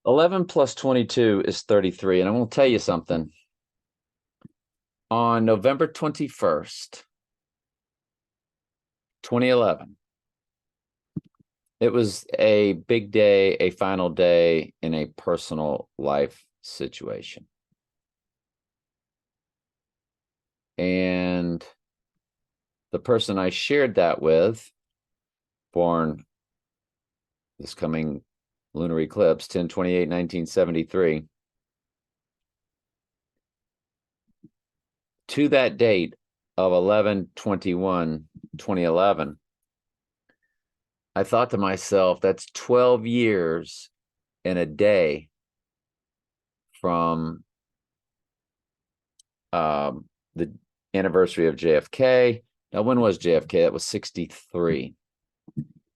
11 plus 22 is 33. And I'm going to tell you something. On November 21st, 2011, it was a big day, a final day in a personal life situation. And the person I shared that with, born this coming lunar eclipse, 10/28/1973, to that date of 11/21/2011, I thought to myself, that's 12 years in a day from the anniversary of JFK. Now, when was JFK? That was 63.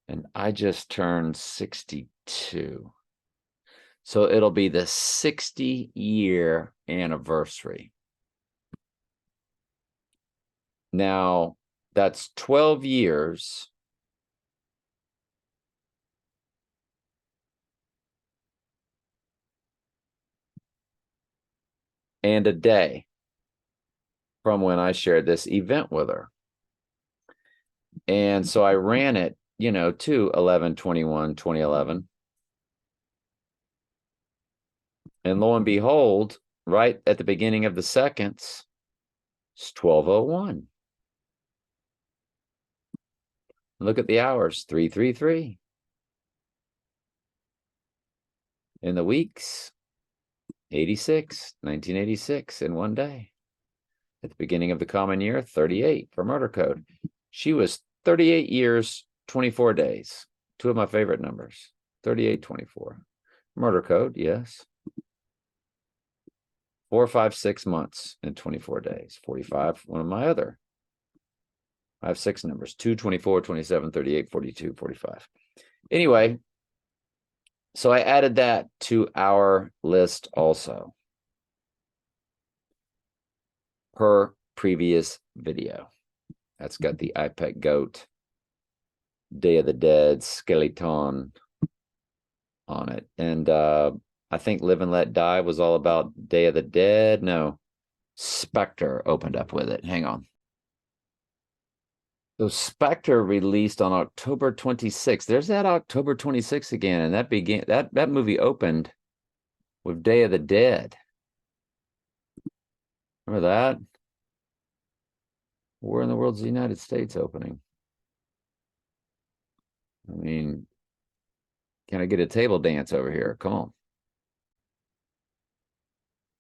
And I just turned 62. So it'll be the 60-year anniversary. Now, that's 12 years and a day from when I shared this event with her. And so I ran it, to 11/21/2011. And lo and behold, right at the beginning of the seconds, it's 12:01. Look at the hours, 3:33. In the weeks, 1986 in one day. At the beginning of the common year, 38 for murder code. She was 38 years, 24 days. Two of my favorite numbers, 38, 24. Murder code, yes. 4, 5, 6 months and 24 days. 45, one of my other. I have 6 numbers, 2, 24, 27, 38, 42, 45. Anyway, so I added that to our list also. Per previous video. That's got the IPEC goat, Day of the Dead, skeleton on it. And I think Live and Let Die was all about Day of the Dead. No, SPECTRE opened up with it. Hang on. So SPECTRE released on October 26th. There's that October 26th again. And that movie opened with Day of the Dead. Remember that? Where in the world's the United States opening? I mean, can I get a table dance over here? Come on.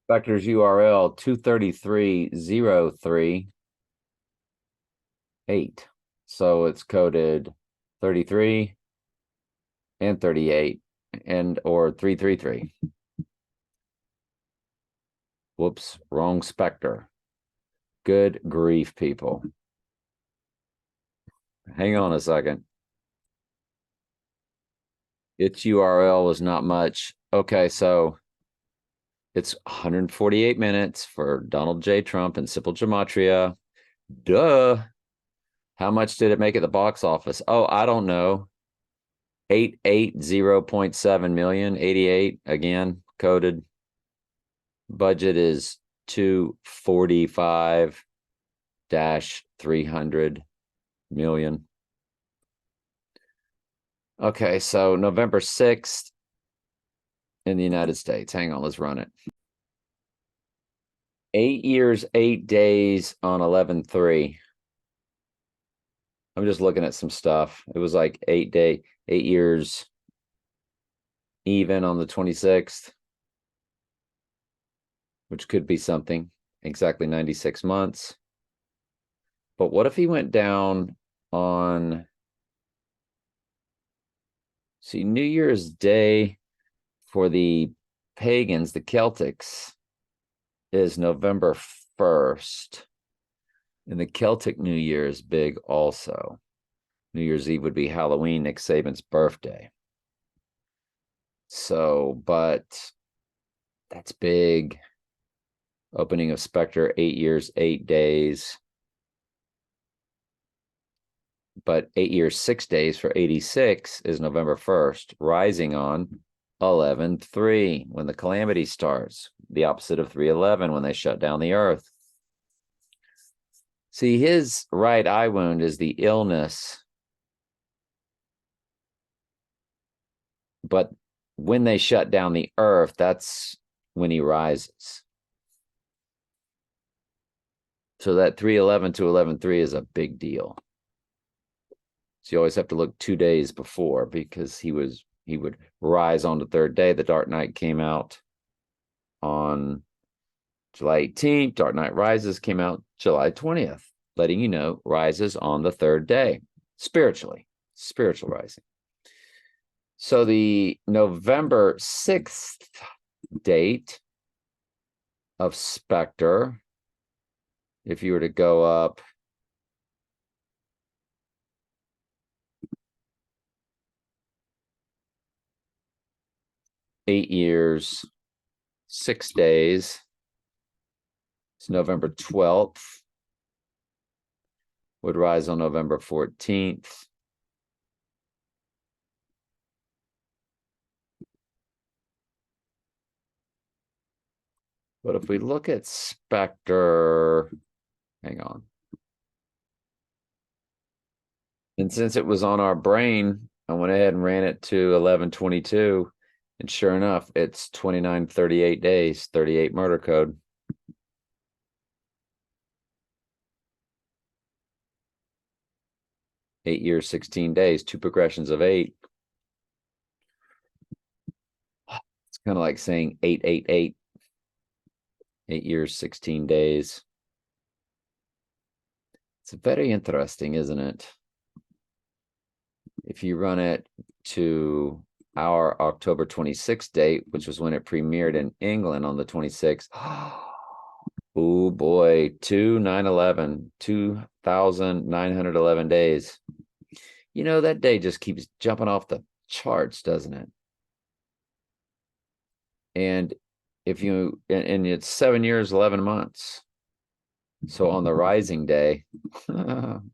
SPECTRE's URL 233.038. So it's coded 33 and 38 or 333. Whoops, wrong SPECTRE. Good grief, people. Hang on a second. Its URL was not much. Okay, so it's 148 minutes for Donald J. Trump and Simple Gematria. Duh. How much did it make at the box office? Oh, I don't know. 880.7 million. 88 again, coded. Budget is 245-300 million. Okay, so November 6th in the United States. Hang on, let's run it. 8 years, 8 days on 11/3. I'm just looking at some stuff. It was like 8 years even on the 26th, which could be something. Exactly 96 months. But what if he went down on, see, New Year's Day for the pagans, the Celtics, is November 1st. And the Celtic New Year is big also. New Year's Eve would be Halloween, Nick Saban's birthday. So, but that's big. Opening of SPECTRE, 8 years, 8 days. But 8 years, 6 days for 86 is November 1st. Rising on 11:3, when the calamity starts, the opposite of 3:11, when they shut down the earth. See, his right eye wound is the illness, but when they shut down the earth, that's when he rises. So that 3:11 to 11:3 is a big deal. So you always have to look 2 days before, because he would rise on the third day. The Dark Knight came out on July 18th. Dark Knight Rises came out July 20th, letting you know rises on the third day, spiritual rising. So the November 6th date of SPECTRE, if you were to go up eight years, 6 days, it's November 12th, would rise on November 14th. But if we look at SPECTRE, hang on. And since it was on our brain, I went ahead and ran it to 11:22. And sure enough, it's 2938 days, 38 murder code. Eight years, 16 days, two progressions of 8. It's kind of like saying 888. 8 years, 16 days. It's very interesting, isn't it? If you run it to our October 26th date, which was when it premiered in England on the 26th. Oh boy, 2,911 days. You know, that day just keeps jumping off the charts, doesn't it? And if you, and it's 7 years, 11 months. So on the rising day, on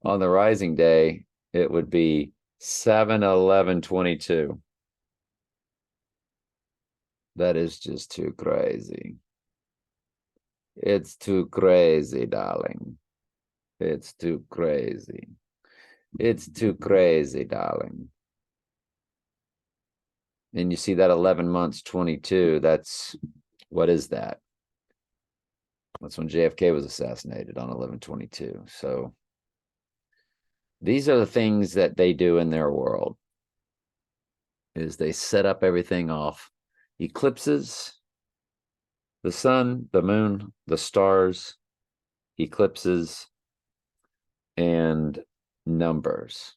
the rising day, it would be 7/11/22. That is just too crazy. It's too crazy, darling. It's too crazy. It's too crazy, darling. And you see that 11 months, 22, that's, what is that? That's when JFK was assassinated on 11/22. So these are the things that they do in their world, is they set up everything off eclipses, the sun, the moon, the stars, eclipses, and numbers,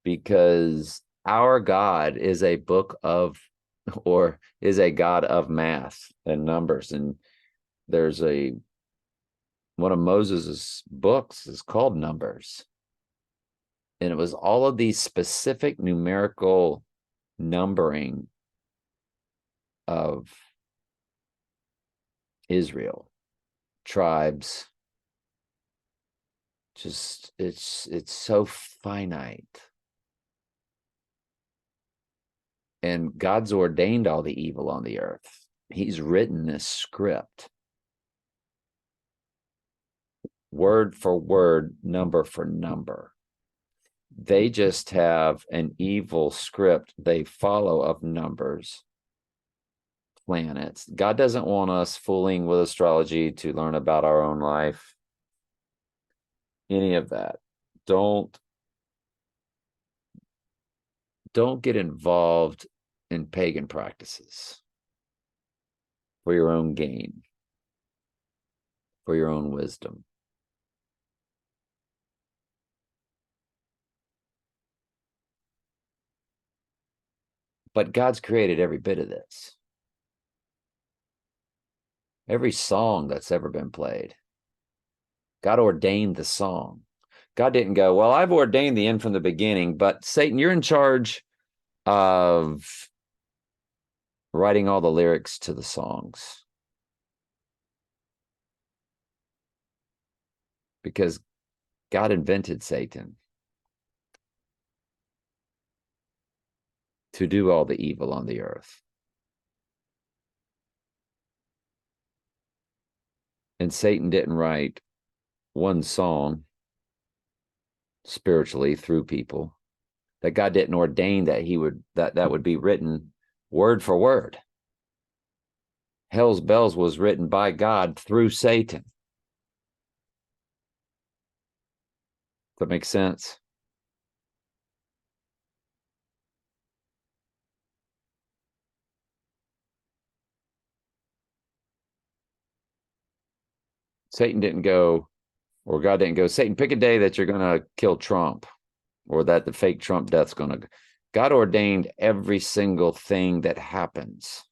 because our God is a book of, or is a God of math and numbers. And there's one of Moses's books is called Numbers. And it was all of these specific numerical numbering of Israel, tribes. Just, it's so finite. And God's ordained all the evil on the earth. He's written this script, word for word, number for number. They just have an evil script they follow of numbers, planets. God doesn't want us fooling with astrology to learn about our own life. Any of that. Don't get involved in pagan practices for your own gain, for your own wisdom. But God's created every bit of this. Every song that's ever been played. God ordained the song. God didn't go, well, I've ordained the end from the beginning, but Satan, you're in charge of writing all the lyrics to the songs. Because God invented Satan to do all the evil on the earth. And Satan didn't write one song spiritually through people, that God didn't ordain that he would that would be written word for word. Hell's Bells was written by God through Satan. Does that make sense? Satan didn't go, or God didn't go, Satan, pick a day that you're going to kill Trump, or that the fake Trump death's going to. God ordained every single thing that happens.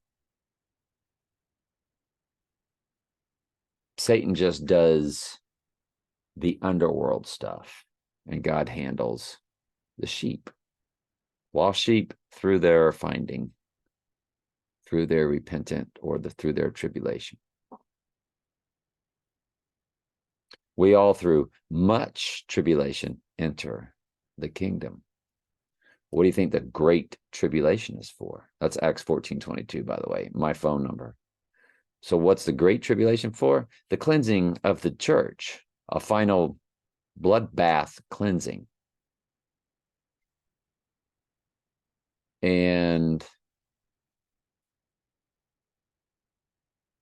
Satan just does the underworld stuff, and God handles the sheep. Lost sheep through their finding, through their repentant, or through their tribulation. We all, through much tribulation, enter the kingdom. What do you think the great tribulation is for? That's Acts 14:22, by the way, my phone number. So what's the great tribulation for? The cleansing of the church, a final bloodbath cleansing. And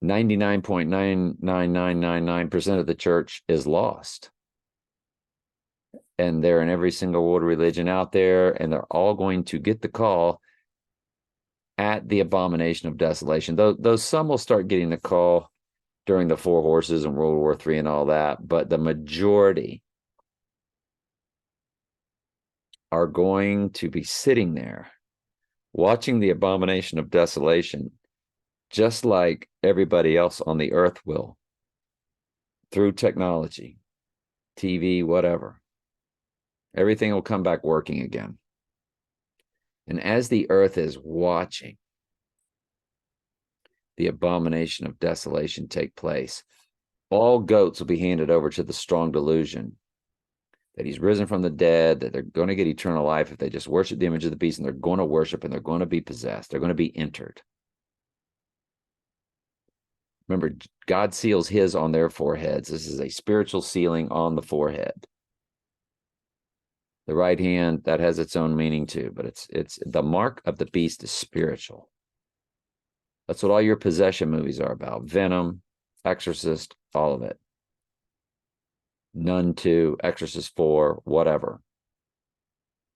99.99999% of the church is lost. And they're in every single world religion out there, and they're all going to get the call at the abomination of desolation. Though some will start getting the call during the Four Horses and World War III and all that, but the majority are going to be sitting there watching the abomination of desolation, just like everybody else on the earth will, through technology, TV, whatever. Everything will come back working again. And as the earth is watching the abomination of desolation take place, all goats will be handed over to the strong delusion that he's risen from the dead, that they're going to get eternal life if they just worship the image of the beast, and they're going to worship, and they're going to be possessed. They're going to be entered. Remember, God seals his on their foreheads. This is a spiritual sealing on the forehead. The right hand, that has its own meaning too, but it's the mark of the beast is spiritual. That's what all your possession movies are about. Venom, Exorcist, all of it. Nun 2, Exorcist 4, whatever.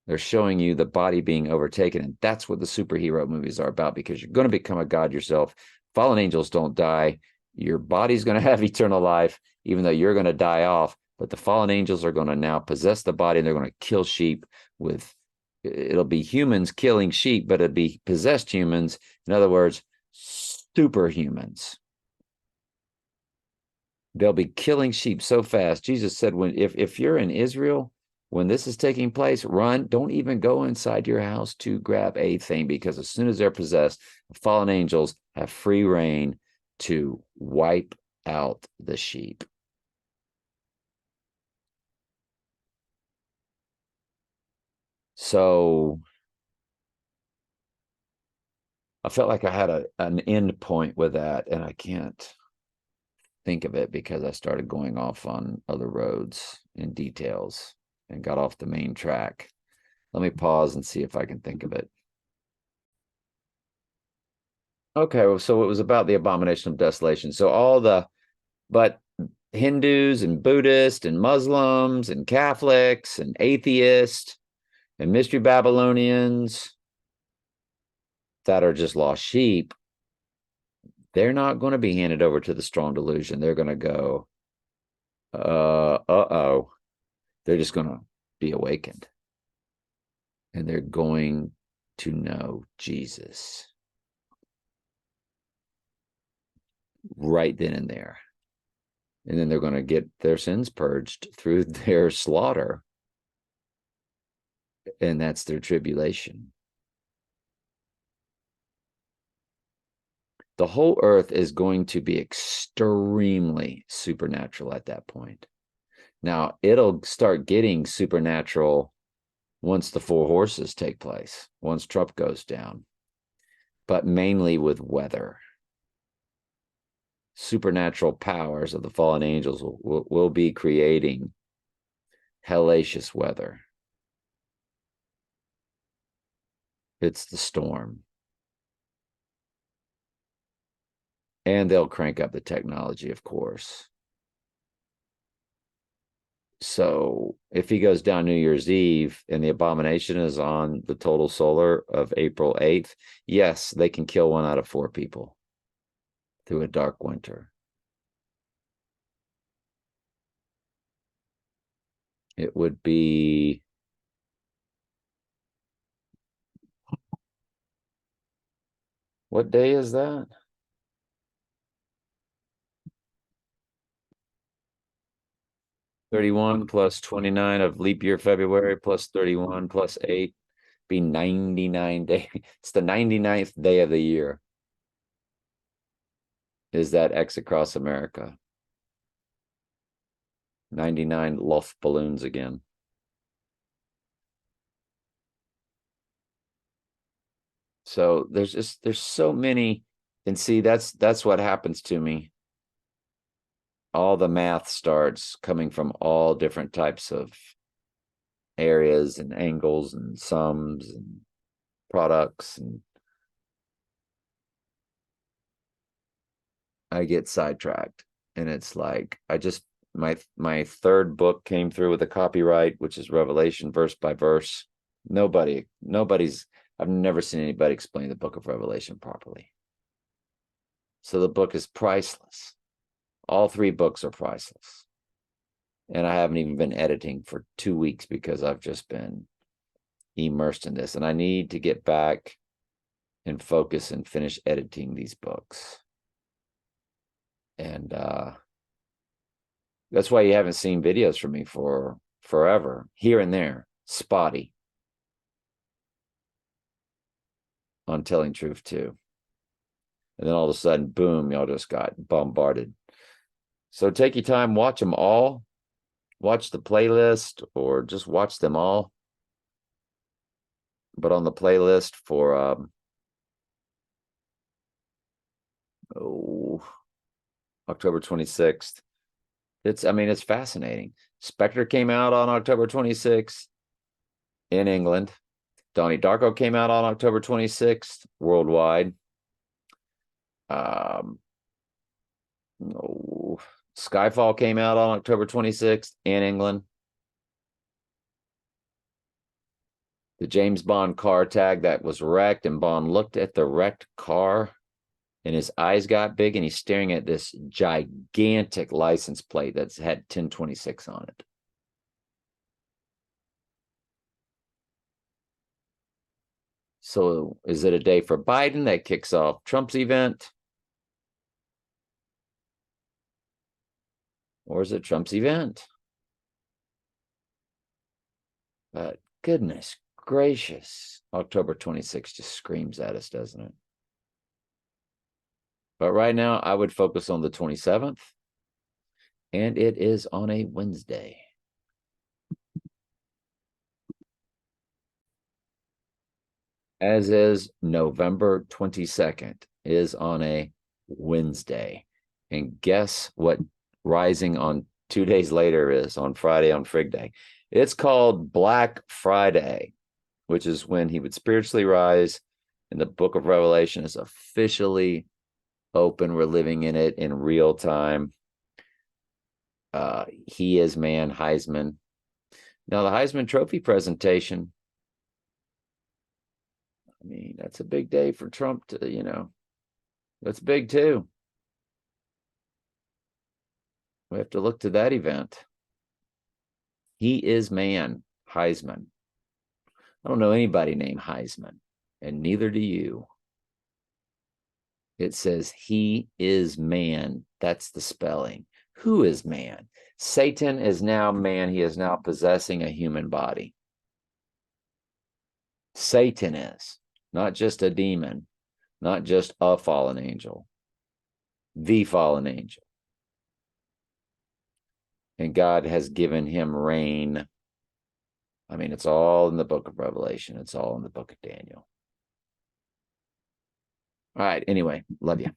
They're showing you the body being overtaken, and that's what the superhero movies are about, because you're going to become a god yourself. Fallen angels don't die. Your body's going to have eternal life, even though you're going to die off. But the fallen angels are going to now possess the body, and they're going to kill sheep with, it'll be humans killing sheep, but it'll be possessed humans. In other words, superhumans. They'll be killing sheep so fast. Jesus said, if you're in Israel, when this is taking place, run. Don't even go inside your house to grab a thing, because as soon as they're possessed, the fallen angels have free reign to wipe out the sheep. So I felt like I had an end point with that, and I can't think of it because I started going off on other roads in details and got off the main track. Let me pause and see if I can think of it. Okay, so it was about the abomination of desolation. So but Hindus and Buddhists and Muslims and Catholics and atheists and mystery Babylonians that are just lost sheep, they're not going to be handed over to the strong delusion. They're going to go, uh-oh. They're just going to be awakened. And they're going to know Jesus right then and there. And then they're going to get their sins purged through their slaughter. And that's their tribulation. The whole earth is going to be extremely supernatural at that point. Now, it'll start getting supernatural once the four horses take place, once Trump goes down, but mainly with weather. Supernatural powers of the fallen angels will be creating hellacious weather. It's the storm. And they'll crank up the technology, of course. So if he goes down New Year's Eve and the abomination is on the total solar of April 8th, yes, they can kill 1 out of 4 people through a dark winter. It would be what day is that? 31 plus 29 of leap year February plus 31 plus 8 be 99 days. It's the 99th day of the year. Is that X across America? 99 Luft balloons again. So there's so many, and see, that's what happens to me. All the math starts coming from all different types of areas and angles and sums and products, and I get sidetracked. And it's like my third book came through with a copyright, which is Revelation verse by verse. I've never seen anybody explain the book of Revelation properly. So the book is priceless. All 3 books are priceless. And I haven't even been editing for 2 weeks because I've just been immersed in this. And I need to get back and focus and finish editing these books. And that's why you haven't seen videos from me for forever. Here and there, spotty on Telling Truth too. And then all of a sudden, boom, y'all just got bombarded. So take your time, watch them all. Watch the playlist or just watch them all. But on the playlist for October 26th, it's fascinating. Spectre came out on October 26th in England. Donnie Darko came out on October 26th worldwide. Skyfall came out on October 26th in England. The James Bond car tag that was wrecked, and Bond looked at the wrecked car and his eyes got big and he's staring at this gigantic license plate that's had 1026 on it. So is it a day for Biden that kicks off Trump's event? Or is it Trump's event? But goodness gracious, October 26th just screams at us, doesn't it? But right now, I would focus on the 27th, and it is on a Wednesday. As is November 22nd, is on a Wednesday. And guess what rising on 2 days later is on Friday, on Frig Day? It's called Black Friday, which is when he would spiritually rise, and the book of Revelation is officially open. We're living in it in real time. He is man, Heisman. Now, the Heisman Trophy presentation, that's a big day for Trump to, that's big too. We have to look to that event. He is man, Heisman. I don't know anybody named Heisman, and neither do you. It says he is man. That's the spelling. Who is man? Satan is now man. He is now possessing a human body. Satan is not just a demon, not just a fallen angel, the fallen angel. And God has given him reign I mean, it's all in the book of Revelation. It's all in the book of Daniel. All right. Anyway, love you.